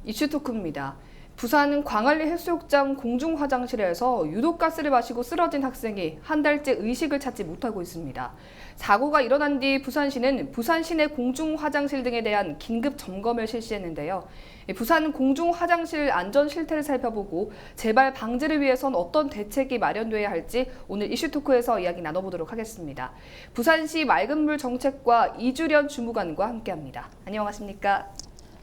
이슈 토크입니다. 부산 광안리 해수욕장 공중 화장실에서 유독가스를 마시고 쓰러진 학생이 한 달째 의식을 찾지 못하고 있습니다. 사고가 일어난 뒤 부산시는 부산 시내 공중 화장실 등에 대한 긴급 점검을 실시했는데요. 부산 공중 화장실 안전 실태를 살펴보고 재발 방지를 위해선 어떤 대책이 마련돼야 할지 오늘 이슈 토크에서 이야기 나눠보도록 하겠습니다. 부산시 맑은물 정책과 이주련 주무관과 함께합니다. 안녕하십니까?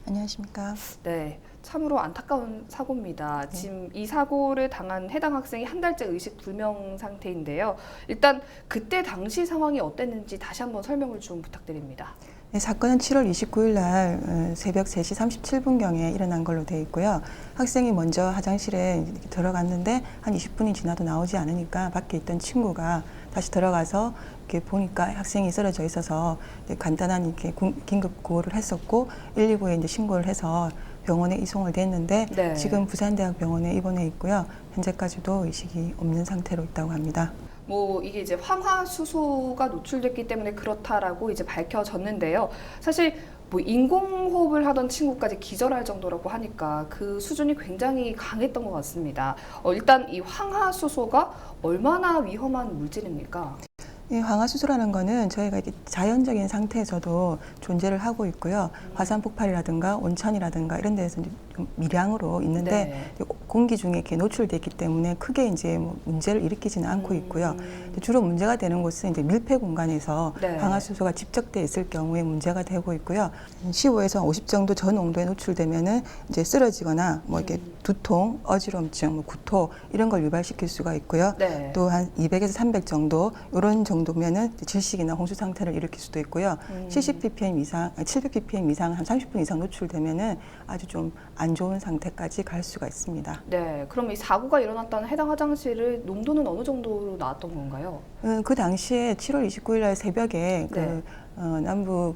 안녕하십니까? 네, 참으로 안타까운 사고입니다. 지금 이 사고를 당한 해당 학생이 한 달째 의식 불명 상태인데요. 일단 그때 당시 상황이 어땠는지 다시 한번 설명을 좀 부탁드립니다. 네, 사건은 7월 29일 날 새벽 3시 37분경에 일어난 걸로 되어 있고요. 학생이 먼저 화장실에 들어갔는데 한 20분이 지나도 나오지 않으니까 밖에 있던 친구가 다시 들어가서 이렇게 보니까 학생이 쓰러져 있어서 간단한 이렇게 긴급 구호를 했었고 119에 이제 신고를 해서 병원에 이송을 됐는데 네. 지금 부산대학병원에 입원해 있고요. 현재까지도 의식이 없는 상태로 있다고 합니다. 이게 이제 황화수소가 노출됐기 때문에 그렇다라고 이제 밝혀졌는데요. 사실 인공호흡을 하던 친구까지 기절할 정도라고 하니까 그 수준이 굉장히 강했던 것 같습니다. 일단 이 황화수소가 얼마나 위험한 물질입니까? 이 황화수소라는 거는 저희가 이렇게 자연적인 상태에서도 존재를 하고 있고요. 화산 폭발이라든가 온천이라든가 이런 데에서 이제 좀 미량으로 있는데 네. 공기 중에 이렇게 노출됐기 때문에 크게 이제 뭐 문제를 일으키지는 않고 있고요. 주로 문제가 되는 곳은 이제 밀폐 공간에서 네. 황화수소가 집적돼 있을 경우에 문제가 되고 있고요. 15에서 50 정도 저 농도에 노출되면은 이제 쓰러지거나 뭐 이렇게 두통, 어지럼증, 뭐 구토 이런 걸 유발시킬 수가 있고요. 네. 또 한 200에서 300 정도 이런 정도면은 질식이나 홍수 상태를 일으킬 수도 있고요. 70ppm 이상, 700ppm 이상 한 30분 이상 노출되면은 아주 좀 안 좋은 상태까지 갈 수가 있습니다. 네, 그럼 이 사고가 일어났다는 해당 화장실의 농도는 어느 정도로 나왔던 건가요? 그 당시에 7월 29일 날 새벽에 네. 남부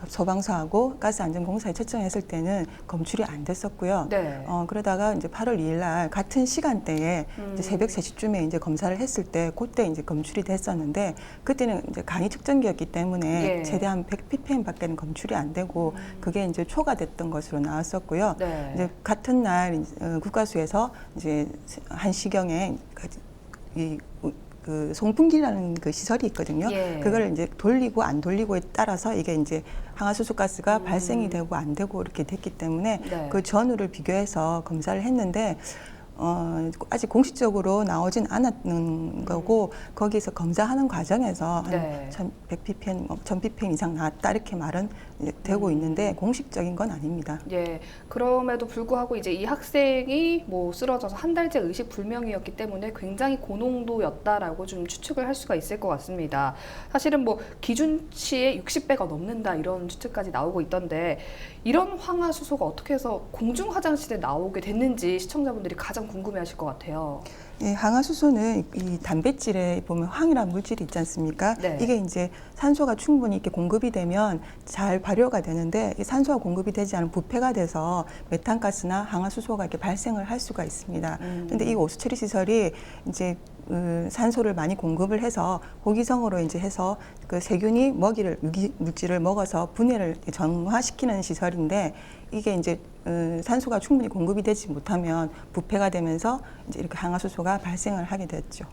소방서하고 가스안전공사에 채청했을 때는 검출이 안 됐었고요. 네. 그러다가 이제 8월 2일 날 같은 시간대에 이제 새벽 3시쯤에 이제 검사를 했을 때 그때 이제 검출이 됐었는데 그때는 이제 간이 측정기였기 때문에 예. 최대한 100ppm밖에는 검출이 안 되고 그게 이제 초과됐던 것으로 나왔었고요. 네. 이제 같은 날 국가수에서 이제 1시경에 그 송풍기라는 그 시설이 있거든요. 예. 그걸 이제 돌리고 안 돌리고에 따라서 이게 이제 황화수소 가스가 발생이 되고 안 되고 이렇게 됐기 때문에 네. 그 전후를 비교해서 검사를 했는데 아직 공식적으로 나오진 않았는 거고 거기서 검사하는 과정에서 한 네. 1100ppm, 1000ppm 이상 나왔다 이렇게 말은 이제 되고 있는데 공식적인 건 아닙니다. 예, 그럼에도 불구하고 이제 이 학생이 쓰러져서 한 달째 의식 불명이었기 때문에 굉장히 고농도였다라고 좀 추측을 할 수가 있을 것 같습니다. 사실은 기준치의 60배가 넘는다 이런 추측까지 나오고 있던데 이런 황화수소가 어떻게 해서 공중 화장실에 나오게 됐는지 시청자분들이 가장 궁금해하실 것 같아요. 예, 황화수소는 이 단백질에 보면 황이라는 물질이 있지 않습니까? 네. 이게 이제 산소가 충분히 이렇게 공급이 되면 잘 발효가 되는데 이 산소가 공급이 되지 않으면 부패가 돼서 메탄가스나 황화수소가 이렇게 발생을 할 수가 있습니다. 그런데 이 오수 처리 시설이 이제 산소를 많이 공급을 해서 호기성으로 이제 해서 그 세균이 유기 물질을 먹어서 분해를 정화시키는 시설인데 이게 이제 산소가 충분히 공급이 되지 못하면 부패가 되면서 이제 이렇게 황화수소가 발생을 하게 됐죠.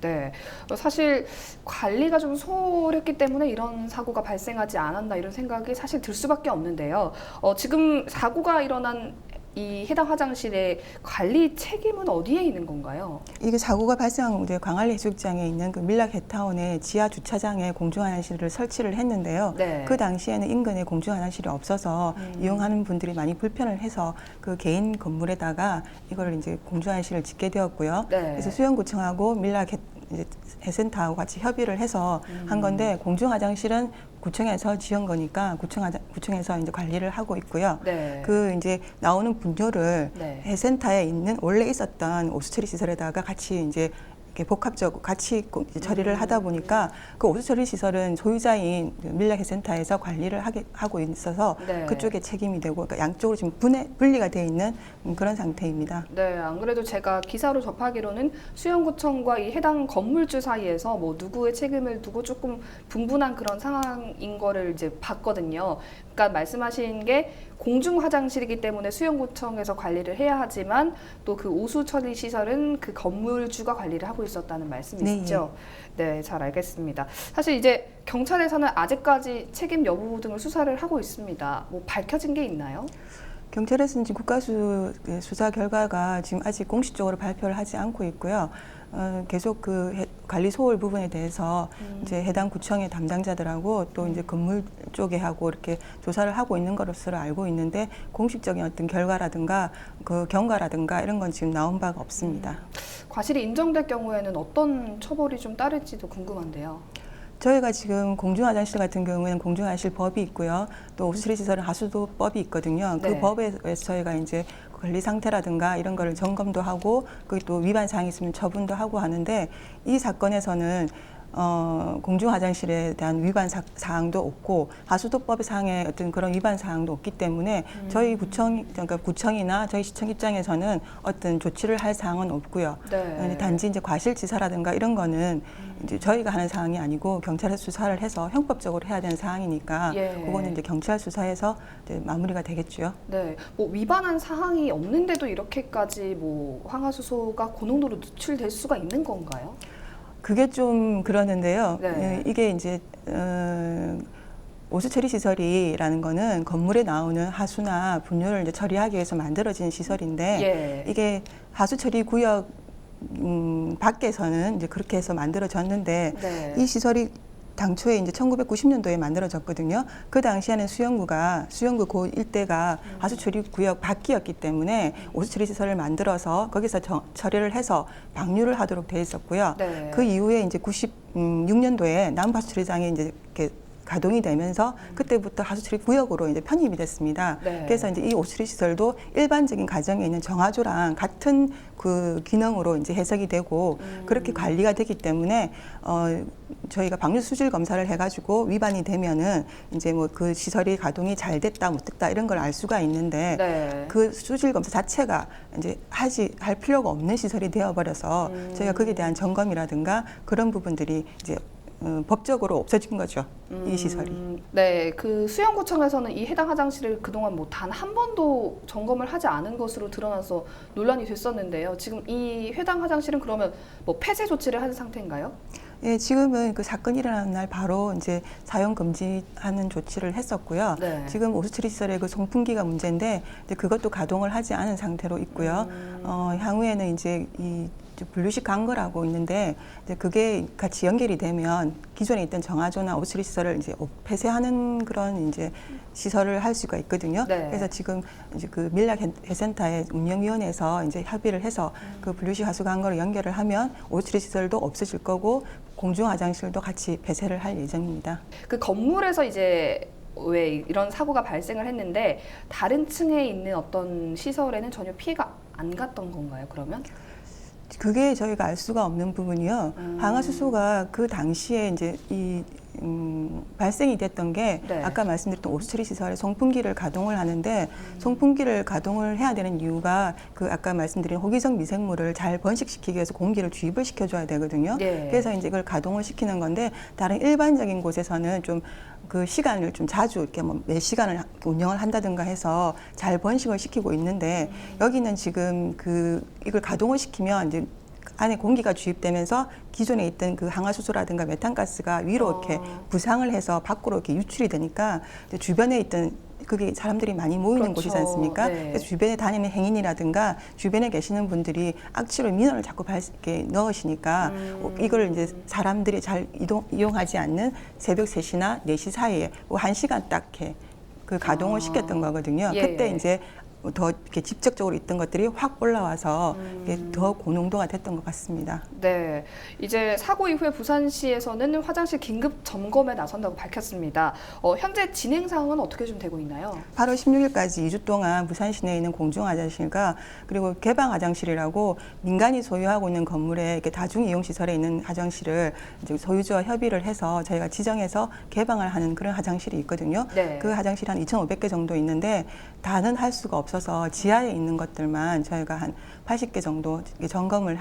네. 사실 관리가 좀 소홀했기 때문에 이런 사고가 발생하지 않았나 이런 생각이 사실 들 수밖에 없는데요. 지금 사고가 일어난 이 해당 화장실의 관리 책임은 어디에 있는 건가요? 이게 사고가 발생한 이제 광안리 해수욕장에 있는 그 밀락 해타운의 지하 주차장에 공중 화장실을 설치를 했는데요. 네. 그 당시에는 인근에 공중 화장실이 없어서 이용하는 분들이 많이 불편을 해서 그 개인 건물에다가 이걸 이제 공중 화장실을 짓게 되었고요. 네. 그래서 수영구청하고 밀락 해센터하고 같이 협의를 해서 한 건데 공중 화장실은 구청에서 지은 거니까 구청에서 이제 관리를 하고 있고요. 네. 그 이제 나오는 분뇨를 네. 해센터에 있는 원래 있었던 오수처리 시설에다가 같이 이제 이렇게 복합적으로 같이 처리를 하다 보니까 그 오수처리 시설은 소유자인 밀락해센터에서 관리를 하고 있어서 네. 그쪽에 책임이 되고 그러니까 양쪽으로 지금 분리가 되어 있는 그런 상태입니다. 네, 안 그래도 제가 기사로 접하기로는 수영구청과 이 해당 건물주 사이에서 누구의 책임을 두고 조금 분분한 그런 상황인 거를 이제 봤거든요. 아까 말씀하신 게 공중 화장실이기 때문에 수영구청에서 관리를 해야 하지만 또 그 오수 처리 시설은 그 건물주가 관리를 하고 있었다는 말씀이시죠? 네, 잘 알겠습니다. 사실 이제 경찰에서는 아직까지 책임 여부 등을 수사를 하고 있습니다. 뭐 밝혀진 게 있나요? 경찰에서는 지금 국가수 수사 결과가 지금 아직 공식적으로 발표를 하지 않고 있고요. 계속 그 관리 소홀 부분에 대해서 이제 해당 구청의 담당자들하고 또 이제 건물 쪽에 하고 이렇게 조사를 하고 있는 것으로 알고 있는데 공식적인 어떤 결과라든가 그 경과라든가 이런 건 지금 나온 바가 없습니다. 과실이 인정될 경우에는 어떤 처벌이 좀 따를지도 궁금한데요. 저희가 지금 공중화장실 같은 경우에는 공중화장실법이 있고요. 또 오수처리시설은 하수도법이 있거든요. 네. 그 법에서 저희가 이제 관리 상태라든가 이런 거를 점검도 하고 그 또 위반 사항이 있으면 처분도 하고 하는데 이 사건에서는 공중화장실에 대한 위반 사항도 없고 하수도법 사항의 어떤 그런 위반 사항도 없기 때문에 저희 그러니까 구청이나 저희 시청 입장에서는 어떤 조치를 할 사항은 없고요. 네. 단지 이제 과실치사라든가 이런 거는 이제 저희가 하는 사항이 아니고 경찰에서 수사를 해서 형법적으로 해야 되는 사항이니까 예. 그거는 이제 경찰 수사에서 이제 마무리가 되겠죠. 네, 뭐 위반한 사항이 없는데도 이렇게까지 뭐 황화수소가 고농도로 누출될 수가 있는 건가요? 그게 좀 그러는데요. 네. 이게 이제 오수처리 시설이라는 거는 건물에 나오는 하수나 분유를 이제 처리하기 위해서 만들어진 시설인데 예. 이게 하수처리 구역 밖에서는 이제 그렇게 해서 만들어졌는데 네. 이 시설이 당초에 이제 1990년도에 만들어졌거든요. 그 당시에는 수영구 그 일대가 하수처리 구역 밖이었기 때문에 오수처리 시설을 만들어서 거기서 처리를 해서 방류를 하도록 돼 있었고요. 네. 그 이후에 이제 96년도에 남부하수처리장이 이제 이렇게 가동이 되면서 그때부터 하수처리 구역으로 이제 편입이 됐습니다. 네. 그래서 이제 이 오수처리 시설도 일반적인 가정에 있는 정화조랑 같은 그 기능으로 이제 해석이 되고 그렇게 관리가 되기 때문에 저희가 방류 수질 검사를 해가지고 위반이 되면은 이제 뭐 그 시설이 가동이 잘 됐다 못됐다 이런 걸 알 수가 있는데 네. 그 수질 검사 자체가 이제 할 필요가 없는 시설이 되어버려서 저희가 거기에 대한 점검이라든가 그런 부분들이 이제 법적으로 없어진 거죠. 이 시설이. 네, 그 수영구청에서는 이 해당 화장실을 그동안 뭐 단 한 번도 점검을 하지 않은 것으로 드러나서 논란이 됐었는데요. 지금 이 해당 화장실은 그러면 뭐 폐쇄 조치를 한 상태인가요? 예, 지금은 그 사건이 일어난 날 바로 이제 사용 금지하는 조치를 했었고요. 네. 지금 오수처리 시설의 그 송풍기가 문제인데 이제 그것도 가동을 하지 않은 상태로 있고요. 향후에는 이제 이 분류식 강거라고 있는데 이제 그게 같이 연결이 되면 기존에 있던 정화조나 오수처리 시설을 이제 폐쇄하는 그런 이제 시설을 할 수가 있거든요. 네. 그래서 지금 이제 그 밀락해센터의 운영위원회에서 이제 협의를 해서 그 분류식 하수 강거로 연결을 하면 오수처리 시설도 없어질 거고 공중 화장실도 같이 폐쇄를 할 예정입니다. 그 건물에서 이제 왜 이런 사고가 발생을 했는데 다른 층에 있는 어떤 시설에는 전혀 피해가 안 갔던 건가요, 그러면? 그게 저희가 알 수가 없는 부분이요. 항화수소가 그 당시에 이제 발생이 됐던 게 네. 아까 말씀드렸던 오수처리 시설에 송풍기를 가동을 하는데 송풍기를 가동을 해야 되는 이유가 그 아까 말씀드린 호기성 미생물을 잘 번식시키기 위해서 공기를 주입을 시켜줘야 되거든요. 네. 그래서 이제 이걸 가동을 시키는 건데 다른 일반적인 곳에서는 좀 그 시간을 좀 자주 이렇게 뭐 몇 시간을 운영을 한다든가 해서 잘 번식을 시키고 있는데 여기는 지금 이걸 가동을 시키면 이제 안에 공기가 주입되면서 기존에 있던 그 항화수소라든가 메탄가스가 위로 이렇게 부상을 해서 밖으로 이렇게 유출이 되니까 이제 주변에 있던 그게 사람들이 많이 모이는 그렇죠. 곳이지 않습니까? 네. 그래서 주변에 다니는 행인이라든가 주변에 계시는 분들이 악취로 민원을 자꾸 이렇게 넣으시니까 이걸 이제 사람들이 잘 이용하지 않는 새벽 3시나 4시 사이에 1시간 딱 이렇게 그 가동을 시켰던 거거든요. 예. 그때 이제 더 이렇게 직접적으로 있던 것들이 확 올라와서 이게 더 고농도가 됐던 것 같습니다. 네, 이제 사고 이후에 부산시에서는 화장실 긴급 점검에 나선다고 밝혔습니다. 현재 진행 상황은 어떻게 좀 되고 있나요? 8월 16일까지 2주 동안 부산 시내에 있는 공중화장실과 그리고 개방화장실이라고 민간이 소유하고 있는 건물에 이렇게 다중이용시설에 있는 화장실을 이제 소유주와 협의를 해서 저희가 지정해서 개방을 하는 그런 화장실이 있거든요. 네. 그 화장실이 한 2,500개 정도 있는데 다는 할 수가 없어서 거쳐서 지하에 있는 것들만 저희가 한 80개 정도 점검을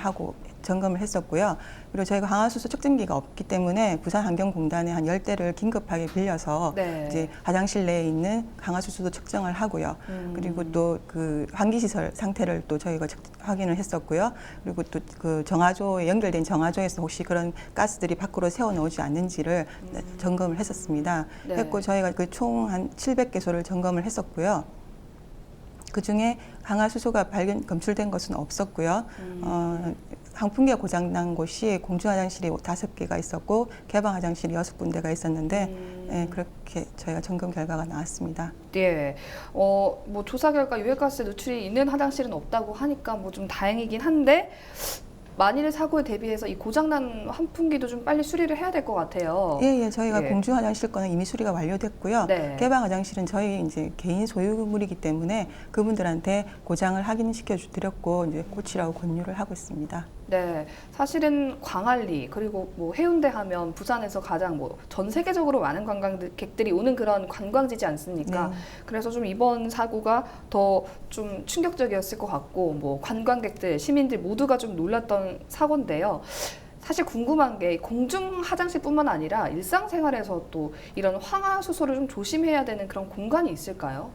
했었고요. 그리고 저희가 강화수소 측정기가 없기 때문에 부산환경공단에 한 10대를 긴급하게 빌려서 네. 이제 화장실 내에 있는 강화수소도 측정을 하고요. 그리고 또 그 환기시설 상태를 또 저희가 확인을 했었고요. 그리고 또 그 정화조에 연결된 정화조에서 혹시 그런 가스들이 밖으로 새어 나오지 않는지를 점검을 했었습니다. 네. 했고 저희가 그 총 한 700개소를 점검을 했었고요. 그 중에 강화수소가 검출된 것은 없었고요. 항풍기가 고장난 곳이 공중화장실이 5개가 있었고 개방화장실이 6군데가 있었는데 예, 그렇게 저희가 점검 결과가 나왔습니다. 예, 뭐 조사 결과 유해가스 누출이 있는 화장실은 없다고 하니까 뭐 좀 다행이긴 한데 만일의 사고에 대비해서 이 고장난 환풍기도 좀 빨리 수리를 해야 될 것 같아요. 예, 저희가 예. 공중 화장실 거는 이미 수리가 완료됐고요. 네. 개방 화장실은 저희 이제 개인 소유물이기 때문에 그분들한테 고장을 확인시켜 드렸고 이제 고치라고 권유를 하고 있습니다. 네, 사실은 광안리 그리고 뭐 해운대 하면 부산에서 가장 뭐 전 세계적으로 많은 관광객들이 오는 그런 관광지지 않습니까? 네. 그래서 좀 이번 사고가 더 좀 충격적이었을 것 같고 뭐 관광객들, 시민들 모두가 좀 놀랐던 사고인데요. 사실 궁금한 게 공중 화장실뿐만 아니라 일상생활에서 또 이런 황화수소를 좀 조심해야 되는 그런 공간이 있을까요?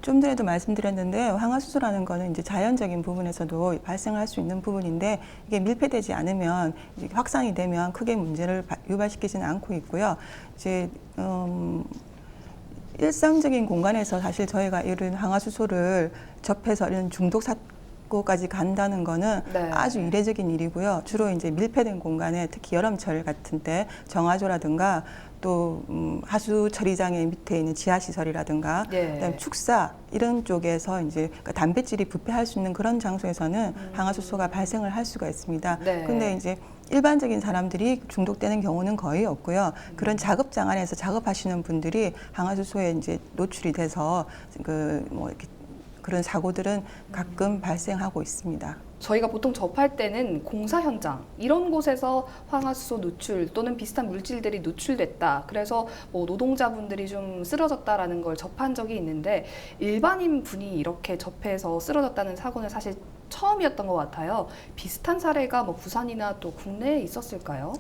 좀 전에도 말씀드렸는데 황화수소라는 거는 이제 자연적인 부분에서도 발생할 수 있는 부분인데 이게 밀폐되지 않으면 이제 확산이 되면 크게 문제를 유발시키지는 않고 있고요. 이제 일상적인 공간에서 사실 저희가 이런 황화수소를 접해서 이런 중독 사고까지 간다는 거는 네. 아주 이례적인 일이고요. 주로 이제 밀폐된 공간에 특히 여름철 같은 때 정화조라든가 또 하수 처리장의 밑에 있는 지하시설이라든가 네. 그다음에 축사 이런 쪽에서 이제 그러니까 단백질이 부패할 수 있는 그런 장소에서는 황화수소가 발생을 할 수가 있습니다. 네. 근데 이제 일반적인 사람들이 중독되는 경우는 거의 없고요. 그런 작업장 안에서 작업하시는 분들이 황화수소에 이제 노출이 돼서 그 뭐 이렇게 그런 사고들은 가끔 발생하고 있습니다. 저희가 보통 접할 때는 공사 현장 이런 곳에서 황화수소 누출 또는 비슷한 물질들이 누출됐다. 그래서 뭐 노동자분들이 좀 쓰러졌다라는 걸 접한 적이 있는데 일반인 분이 이렇게 접해서 쓰러졌다는 사고는 사실 처음이었던 것 같아요. 비슷한 사례가 뭐 부산이나 또 국내에 있었을까요?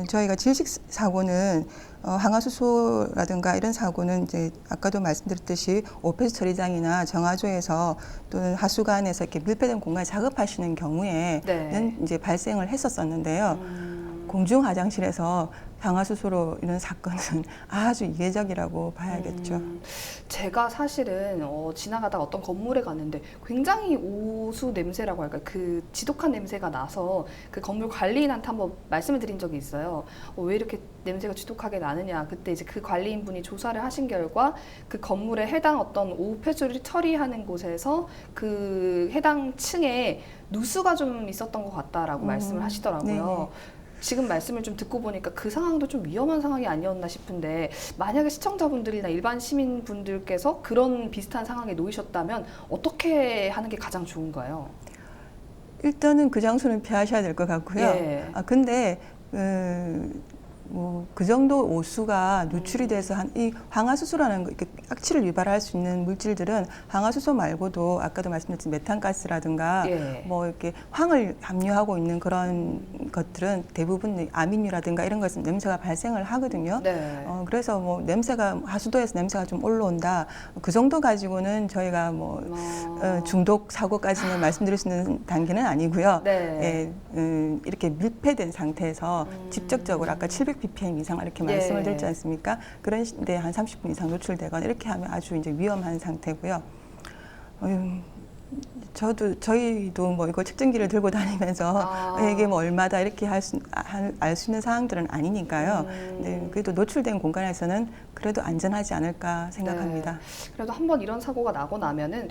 저희가 질식 사고는 황화수소라든가 이런 사고는 이제 아까도 말씀드렸듯이 오페스 처리장이나 정화조에서 또는 하수관에서 이렇게 밀폐된 공간에 작업하시는 경우에는 네. 이제 발생을 했었었는데요. 공중 화장실에서 황화수소로 이런 사건은 아주 이례적이라고 봐야겠죠. 제가 사실은 지나가다가 어떤 건물에 갔는데 굉장히 오수 냄새라고 할까요? 그 지독한 냄새가 나서 그 건물 관리인한테 한번 말씀을 드린 적이 있어요. 왜 이렇게 냄새가 지독하게 나느냐. 그때 이제 그 관리인분이 조사를 하신 결과 그 건물에 해당 어떤 오폐수를 처리하는 곳에서 그 해당 층에 누수가 좀 있었던 것 같다라고 말씀을 하시더라고요. 네네. 지금 말씀을 좀 듣고 보니까 그 상황도 좀 위험한 상황이 아니었나 싶은데 만약에 시청자분들이나 일반 시민분들께서 그런 비슷한 상황에 놓이셨다면 어떻게 하는 게 가장 좋은가요? 일단은 그 장소는 피하셔야 될 것 같고요. 예. 근데 뭐 그 정도 오수가 누출이 돼서 이 황화수소라는 거, 이렇게 악취를 유발할 수 있는 물질들은 황화수소 말고도 아까도 말씀드렸던 메탄가스라든가 예. 뭐 이렇게 황을 함유하고 있는 그런 것들은 대부분 아민유라든가 이런 것은 냄새가 발생을 하거든요. 네. 그래서 뭐 냄새가 하수도에서 냄새가 좀 올라온다. 그 정도 가지고는 저희가 뭐 중독 사고까지는 말씀드릴 수 있는 단계는 아니고요. 네. 이렇게 밀폐된 상태에서 직접적으로 아까 700ppm 이상 이렇게 예. 말씀을 드렸지 않습니까? 그런 데 한 30분 이상 노출되거나 이렇게 하면 아주 이제 위험한 상태고요. 저희도 뭐 이거 측정기를 들고 다니면서 이게 뭐 얼마다 이렇게 알 수 있는 사항들은 아니니까요. 네, 그래도 노출된 공간에서는 그래도 안전하지 않을까 생각합니다. 네. 그래도 한번 이런 사고가 나고 나면은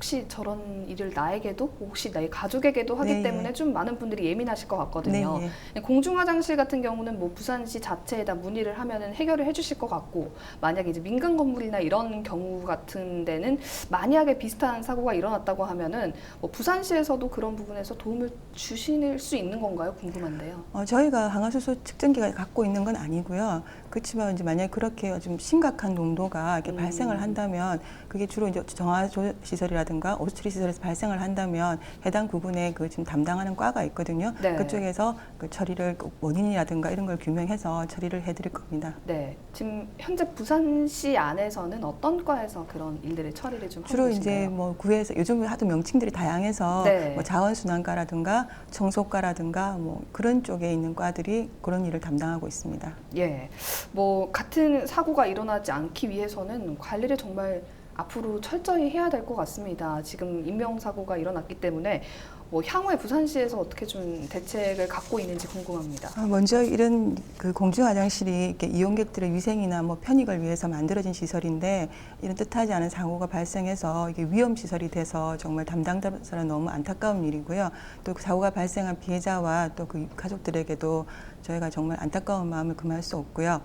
혹시 저런 일을 나에게도 혹시 나의 가족에게도 하기 네, 때문에 좀 많은 분들이 예민하실 것 같거든요. 네, 공중화장실 같은 경우는 뭐 부산시 자체에다 문의를 하면은 해결을 해주실 것 같고, 만약에 이제 민간 건물이나 이런 경우 같은 데는 만약에 비슷한 사고가 일어났다고 하면은 뭐 부산시에서도 그런 부분에서 도움을 주실 수 있는 건가요? 궁금한데요. 저희가 항화수소 측정기가 갖고 있는 건 아니고요. 그렇지만 이제 만약에 그렇게 좀 심각한 농도가 이렇게 발생을 한다면 그게 주로 이제 정화조 시설이라든가 오수처리 시설에서 발생을 한다면 해당 부분에 그 지금 담당하는 과가 있거든요. 네. 그쪽에서 그 처리를 원인이라든가 이런 걸 규명해서 처리를 해드릴 겁니다. 네, 지금 현재 부산시 안에서는 어떤 과에서 그런 일들을 처리를 좀 하고 주로 계신가요? 이제 뭐 구에서 요즘 하도 명칭들이 다양해서 네. 뭐 자원순환과라든가 청소과라든가 뭐 그런 쪽에 있는 과들이 그런 일을 담당하고 있습니다. 예, 뭐 같은 사고가 일어나지 않기 위해서는 관리를 정말 앞으로 철저히 해야 될 것 같습니다. 지금 인명사고가 일어났기 때문에 뭐 향후에 부산시에서 어떻게 좀 대책을 갖고 있는지 궁금합니다. 먼저 이런 그 공중 화장실이 이렇게 이용객들의 위생이나 뭐 편익을 위해서 만들어진 시설인데 이런 뜻하지 않은 사고가 발생해서 이게 위험 시설이 돼서 정말 담당자로서는 너무 안타까운 일이고요. 또 그 사고가 발생한 피해자와 또 그 가족들에게도 저희가 정말 안타까운 마음을 금할 수 없고요.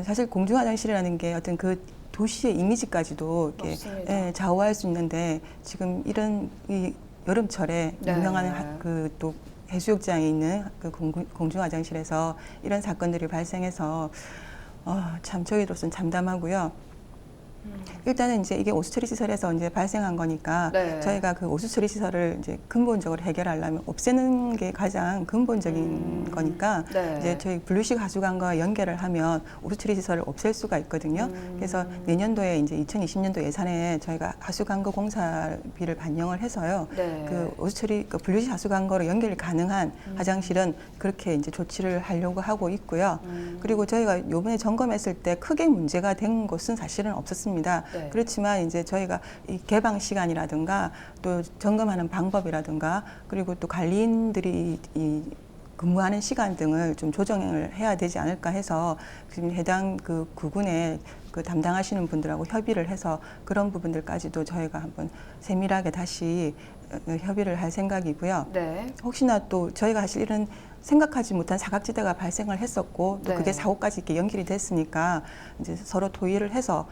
사실 공중 화장실이라는 게 어떤 그 도시의 이미지까지도 이렇게 맞습니다. 좌우할 수 있는데 지금 이런 이 여름철에 네. 유명한 그 또 해수욕장에 있는 그 공중 화장실에서 이런 사건들이 발생해서 참 저희로서는 참담하고요. 일단은 이제 이게 오수처리 시설에서 이제 발생한 거니까 네. 저희가 그 오수처리 시설을 이제 근본적으로 해결하려면 없애는 게 가장 근본적인 거니까 네. 이제 저희 분류식 하수관과 연결을 하면 오수처리 시설을 없앨 수가 있거든요. 그래서 내년도에 이제 2020년도 예산에 저희가 하수관거 공사비를 반영을 해서요. 네. 그 오수처리 그 분류식 하수관거로 연결이 가능한 화장실은 그렇게 이제 조치를 하려고 하고 있고요. 그리고 저희가 요번에 점검했을 때 크게 문제가 된 곳은 사실은 없었습니다. 네. 그렇지만 이제 저희가 이 개방 시간이라든가 또 점검하는 방법이라든가 그리고 또 관리인들이 이 근무하는 시간 등을 좀 조정을 해야 되지 않을까 해서 지금 해당 그 구군에 그 담당하시는 분들하고 협의를 해서 그런 부분들까지도 저희가 한번 세밀하게 다시 협의를 할 생각이고요. 네. 혹시나 또 저희가 사실 이런 생각하지 못한 사각지대가 발생을 했었고 또 네. 그게 사고까지 이렇게 연결이 됐으니까 이제 서로 토의를 해서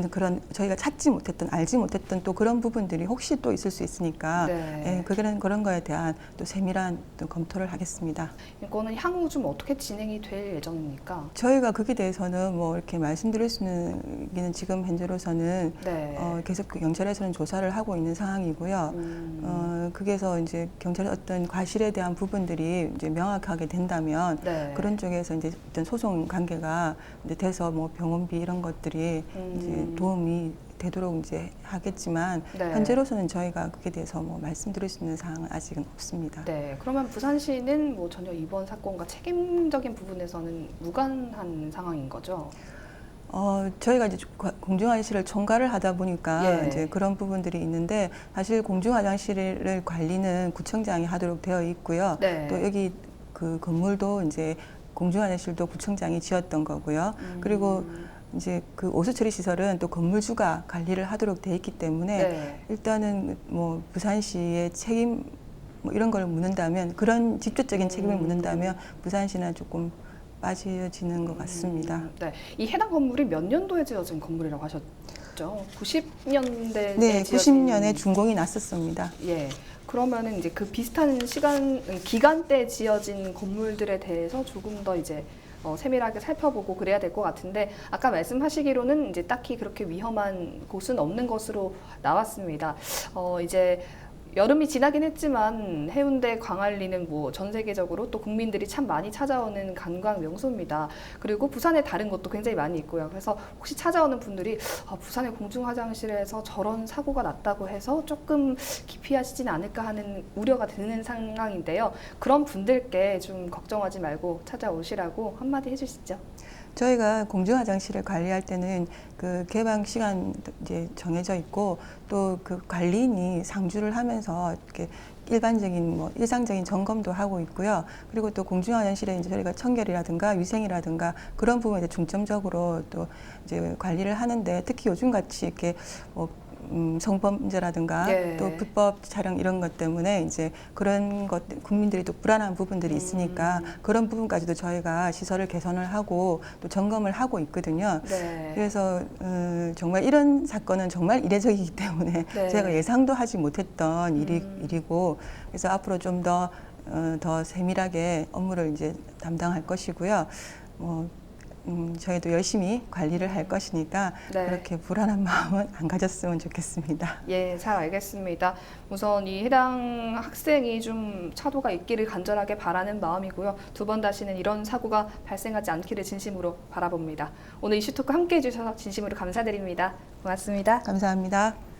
그런 저희가 찾지 못했던 알지 못했던 또 그런 부분들이 혹시 또 있을 수 있으니까 네. 그런 거에 대한 또 세밀한 또 검토를 하겠습니다. 이거는 향후 좀 어떻게 진행이 될 예정입니까? 저희가 거기에 대해서는 뭐 이렇게 말씀드릴 수는 지금 현재로서는 네. 계속 그 경찰에서는 조사를 하고 있는 상황이고요. 그게서 이제 경찰의 어떤 과실에 대한 부분들이 이제 명확하게 된다면 네. 그런 쪽에서 이제 어떤 소송 관계가 이제 돼서 뭐 병원비 이런 것들이 이제 도움이 되도록 이제 하겠지만 네. 현재로서는 저희가 그에 대해서 뭐 말씀드릴 수 있는 사항은 아직은 없습니다. 네, 그러면 부산시는 뭐 전혀 이번 사건과 책임적인 부분에서는 무관한 상황인 거죠? 저희가 이제 공중화장실을 총괄을 하다 보니까 예. 이제 그런 부분들이 있는데 사실 공중화장실을 관리는 구청장이 하도록 되어 있고요. 네. 또 여기 그 건물도 이제 공중화장실도 구청장이 지었던 거고요. 그리고 이제 그 오수처리 시설은 또 건물주가 관리를 하도록 돼 있기 때문에 네. 일단은 뭐 부산시의 책임 뭐 이런 걸 묻는다면 그런 직접적인 책임을 묻는다면 부산시는 조금 빠져지는 것 같습니다. 네, 이 해당 건물이 몇 년도에 지어진 건물이라고 하셨죠? 90년대에 네, 지어진 90년에 준공이 났었습니다. 예. 그러면은 이제 그 비슷한 기간대에 지어진 건물들에 대해서 조금 더 이제 세밀하게 살펴보고 그래야 될 것 같은데 아까 말씀하시기로는 이제 딱히 그렇게 위험한 곳은 없는 것으로 나왔습니다. 이제 여름이 지나긴 했지만 해운대 광안리는 뭐 전 세계적으로 또 국민들이 참 많이 찾아오는 관광 명소입니다. 그리고 부산에 다른 곳도 굉장히 많이 있고요. 그래서 혹시 찾아오는 분들이 부산의 공중 화장실에서 저런 사고가 났다고 해서 조금 기피하시진 않을까 하는 우려가 드는 상황인데요. 그런 분들께 좀 걱정하지 말고 찾아오시라고 한마디 해주시죠. 저희가 공중화장실을 관리할 때는 그 개방 시간 이제 정해져 있고 또 그 관리인이 상주를 하면서 이렇게 일반적인 뭐 일상적인 점검도 하고 있고요. 그리고 또 공중화장실에 이제 저희가 청결이라든가 위생이라든가 그런 부분에 중점적으로 또 이제 관리를 하는데 특히 요즘 같이 이렇게 성범죄라든가 예. 또 불법 촬영 이런 것 때문에 이제 그런 것 국민들이 또 불안한 부분들이 있으니까 그런 부분까지도 저희가 시설을 개선을 하고 또 점검을 하고 있거든요. 네. 그래서 정말 이런 사건은 정말 이례적이기 때문에 네. 제가 예상도 하지 못했던 일이고 그래서 앞으로 좀 더 세밀하게 업무를 이제 담당할 것이고요. 저희도 열심히 관리를 할 것이니까 네. 그렇게 불안한 마음은 안 가졌으면 좋겠습니다. 예, 잘 알겠습니다. 우선 이 해당 학생이 좀 차도가 있기를 간절하게 바라는 마음이고요. 두 번 다시는 이런 사고가 발생하지 않기를 진심으로 바라봅니다. 오늘 이슈토크 함께해 주셔서 진심으로 감사드립니다. 고맙습니다. 감사합니다.